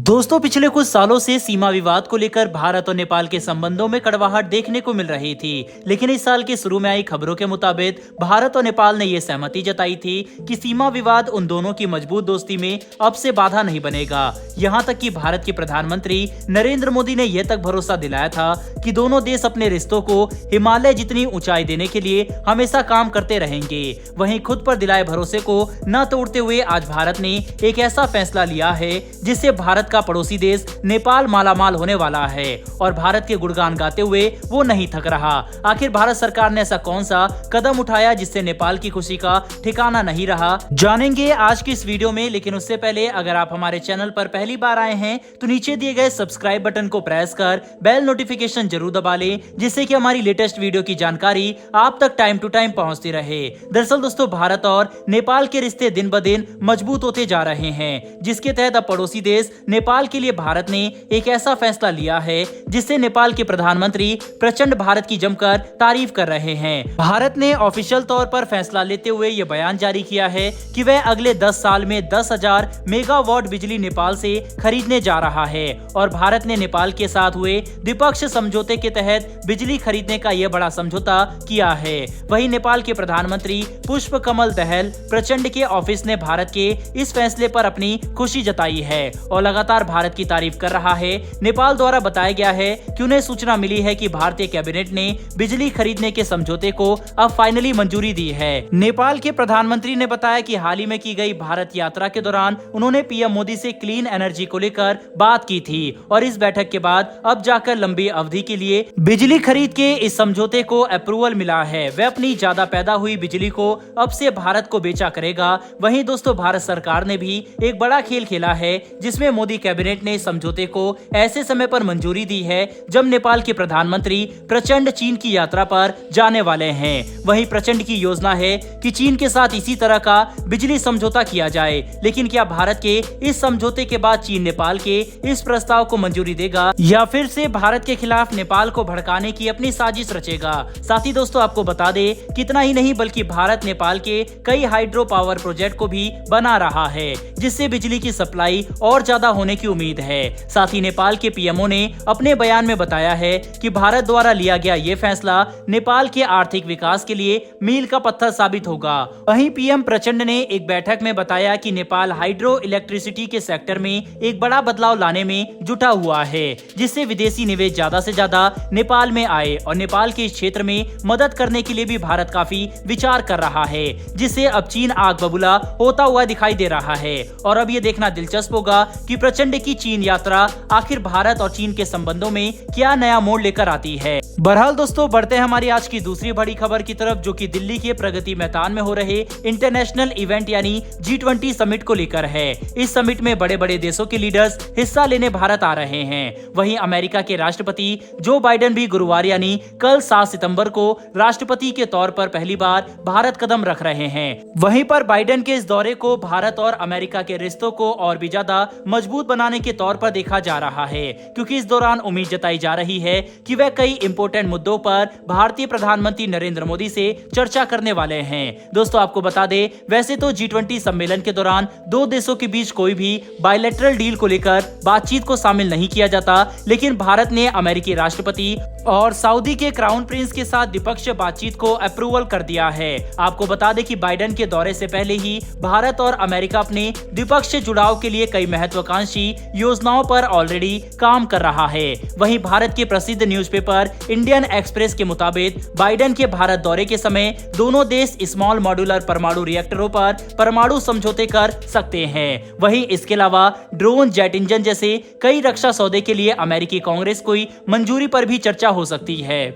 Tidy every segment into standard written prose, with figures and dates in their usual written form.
दोस्तों पिछले कुछ सालों से सीमा विवाद को लेकर भारत और नेपाल के संबंधों में कड़वाहट देखने को मिल रही थी, लेकिन इस साल के शुरू में आई खबरों के मुताबिक भारत और नेपाल ने ये सहमति जताई थी कि सीमा विवाद उन दोनों की मजबूत दोस्ती में अब से बाधा नहीं बनेगा। यहाँ तक कि भारत के प्रधानमंत्री नरेंद्र मोदी ने यह तक भरोसा दिलाया था कि दोनों देश अपने रिश्तों को हिमालय जितनी ऊंचाई देने के लिए हमेशा काम करते रहेंगे। वहीं खुद पर दिलाए भरोसे को न तोड़ते हुए आज भारत ने एक ऐसा फैसला लिया है जिससे भारत का पड़ोसी देश नेपाल मालामाल होने वाला है और भारत के गुणगान गाते हुए वो नहीं थक रहा। आखिर भारत सरकार ने ऐसा कौन सा कदम उठाया जिससे नेपाल की खुशी का ठिकाना नहीं रहा, जानेंगे आज की इस वीडियो में। लेकिन उससे पहले अगर आप हमारे चैनल पर पहली बार आए हैं तो नीचे दिए गए सब्सक्राइब बटन को प्रेस कर बेल नोटिफिकेशन जरूर दबा लें, जिससे कि हमारी लेटेस्ट वीडियो की जानकारी आप तक टाइम टू टाइम पहुंचती रहे। दरअसल दोस्तों भारत और नेपाल के रिश्ते दिन ब दिन मजबूत होते जा रहे हैं, जिसके तहत अब पड़ोसी देश नेपाल के लिए भारत ने एक ऐसा फैसला लिया है जिससे नेपाल के प्रधानमंत्री प्रचंड भारत की जमकर तारीफ कर रहे हैं। भारत ने ऑफिशियल तौर पर फैसला लेते हुए ये बयान जारी किया है कि वह अगले 10 साल में 10,000 मेगावाट बिजली नेपाल से खरीदने जा रहा है और भारत ने नेपाल के साथ हुए द्विपक्षीय समझौते के तहत बिजली खरीदने का यह बड़ा समझौता किया है। वहीं नेपाल के प्रधानमंत्री पुष्प कमल दहल प्रचंड के ऑफिस ने भारत के इस फैसले पर अपनी खुशी जताई है और लगातार भारत की तारीफ कर रहा है। नेपाल द्वारा बताया गया है कि उन्हें सूचना मिली है कि भारतीय कैबिनेट ने बिजली खरीदने के समझौते को अब फाइनली मंजूरी दी है। नेपाल के प्रधानमंत्री ने बताया कि हाल ही में की गई भारत यात्रा के दौरान उन्होंने पीएम मोदी से क्लीन एनर्जी को लेकर बात की थी और इस बैठक के बाद अब जाकर लंबी अवधि के लिए बिजली खरीद के इस समझौते को अप्रूवल मिला है। वह अपनी ज्यादा पैदा हुई बिजली को अब से भारत को बेचा करेगा। वहीं दोस्तों भारत सरकार ने भी एक बड़ा खेल खेला है, जिसमें मोदी कैबिनेट ने समझौते को ऐसे समय पर मंजूरी दी है जब नेपाल के प्रधानमंत्री प्रचंड चीन की यात्रा पर जाने वाले हैं। वहीं प्रचंड की योजना है कि चीन के साथ इसी तरह का बिजली समझौता किया जाए, लेकिन क्या भारत के इस समझौते के बाद चीन नेपाल के इस प्रस्ताव को मंजूरी देगा या फिर से भारत के खिलाफ नेपाल को भड़काने की अपनी साजिश रचेगा? साथ ही दोस्तों आपको बता दे कितना ही नहीं बल्कि भारत नेपाल के कई हाइड्रो पावर प्रोजेक्ट को भी बना रहा है, जिससे बिजली की सप्लाई और ज्यादा होने की उम्मीद है। साथ ही नेपाल के पीएमओ ने अपने बयान में बताया है कि भारत द्वारा लिया गया ये फैसला नेपाल के आर्थिक विकास के लिए मील का पत्थर साबित होगा। वहीं पीएम प्रचंड ने एक बैठक में बताया कि नेपाल हाइड्रो इलेक्ट्रिसिटी के सेक्टर में एक बड़ा बदलाव लाने में जुटा हुआ है, जिससे विदेशी निवेश ज्यादा से ज्यादा नेपाल में आए और नेपाल के इस क्षेत्र में मदद करने के लिए भी भारत काफी विचार कर रहा है, जिससे अब चीन आग बबूला होता हुआ दिखाई दे रहा है। और अब ये देखना दिलचस्प होगा कि प्रचंड की चीन यात्रा आखिर भारत और चीन के संबंधों में क्या नया मोड़ लेकर आती है। बहरहाल दोस्तों बढ़ते हैं हमारी आज की दूसरी बड़ी खबर की तरफ, जो कि दिल्ली के प्रगति मैदान में हो रहे इंटरनेशनल इवेंट यानी G20 समिट को लेकर है। इस समिट में बड़े बड़े देशों के लीडर्स हिस्सा लेने भारत आ रहे हैं। वहीं अमेरिका के राष्ट्रपति जो बाइडेन भी गुरुवार यानी कल 7 सितंबर को राष्ट्रपति के तौर पर पहली बार भारत कदम रख रहे हैं। वहीं पर बाइडेन के इस दौरे को भारत और अमेरिका के रिश्तों को और भी ज्यादा मजबूत बनाने के तौर पर देखा जा रहा है, क्योंकि इस दौरान उम्मीद जताई जा रही है कि वह कई इंपोर्टेंट मुद्दों पर भारतीय प्रधानमंत्री नरेंद्र मोदी से चर्चा करने वाले हैं। दोस्तों आपको बता दें वैसे तो G20 सम्मेलन के दौरान दो देशों के बीच कोई भी बायलैटरल डील को लेकर बातचीत को शामिल नहीं किया जाता, लेकिन भारत ने अमेरिकी राष्ट्रपति और सऊदी के क्राउन प्रिंस के साथ द्विपक्षीय बातचीत को अप्रूवल कर दिया है। आपको बता दें कि बाइडेन के दौरे से पहले ही भारत और अमेरिका अपने द्विपक्षीय जुड़ाव के लिए कई महत्वाकांक्षी योजनाओं पर ऑलरेडी काम कर रहा है। वहीं भारत के प्रसिद्ध न्यूज़पेपर इंडियन एक्सप्रेस के मुताबिक बाइडेन के भारत दौरे के समय दोनों देश स्मॉल मॉड्यूलर परमाणु रिएक्टरों पर परमाणु समझौते कर सकते हैं। वहीं इसके अलावा ड्रोन, जेट इंजन जैसे कई रक्षा सौदे के लिए अमेरिकी कांग्रेस की मंजूरी पर भी चर्चा हो सकती है।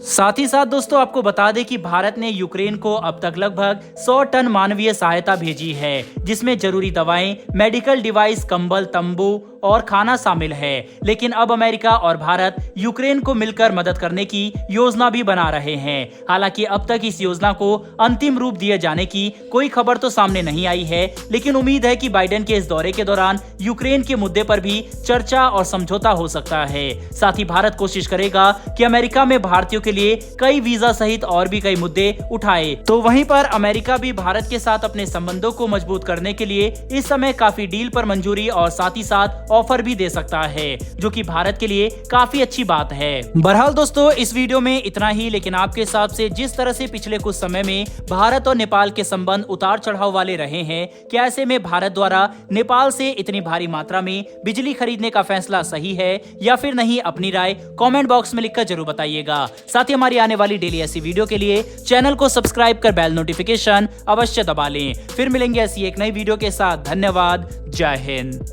साथ ही साथ दोस्तों आपको बता दें कि भारत ने यूक्रेन को अब तक लगभग 100 टन मानवीय सहायता भेजी है, जिसमें जरूरी दवाएं, मेडिकल डिवाइस, कंबल, तंबू और खाना शामिल है। लेकिन अब अमेरिका और भारत यूक्रेन को मिलकर मदद करने की योजना भी बना रहे हैं। हालांकि अब तक इस योजना को अंतिम रूप दिए जाने की कोई खबर तो सामने नहीं आई है, लेकिन उम्मीद है कि बाइडेन के इस दौरे के दौरान यूक्रेन के मुद्दे पर भी चर्चा और समझौता हो सकता है। साथ ही भारत कोशिश करेगा कि अमेरिका में भारतीयों के लिए कई वीजा सहित और भी कई मुद्दे उठाए। तो वहीं पर अमेरिका भी भारत के साथ अपने संबंधों को मजबूत करने के लिए इस समय काफी डील पर मंजूरी और साथ ही साथ ऑफर भी दे सकता है, जो कि भारत के लिए काफी अच्छी बात है। बहरहाल दोस्तों, इस वीडियो में इतना ही। लेकिन आपके हिसाब से जिस तरह से पिछले कुछ समय में भारत और नेपाल के संबंध उतार चढ़ाव वाले रहे हैं, क्या ऐसे में भारत द्वारा नेपाल से इतनी भारी मात्रा में बिजली खरीदने का फैसला सही है या फिर नहीं? अपनी राय कमेंट बॉक्स में लिखकर जरूर बताइएगा। साथ ही हमारी आने वाली डेली ऐसी वीडियो के लिए चैनल को सब्सक्राइब कर बेल नोटिफिकेशन अवश्य दबा लें। फिर मिलेंगे ऐसी एक नई वीडियो के साथ। धन्यवाद। जय हिंद।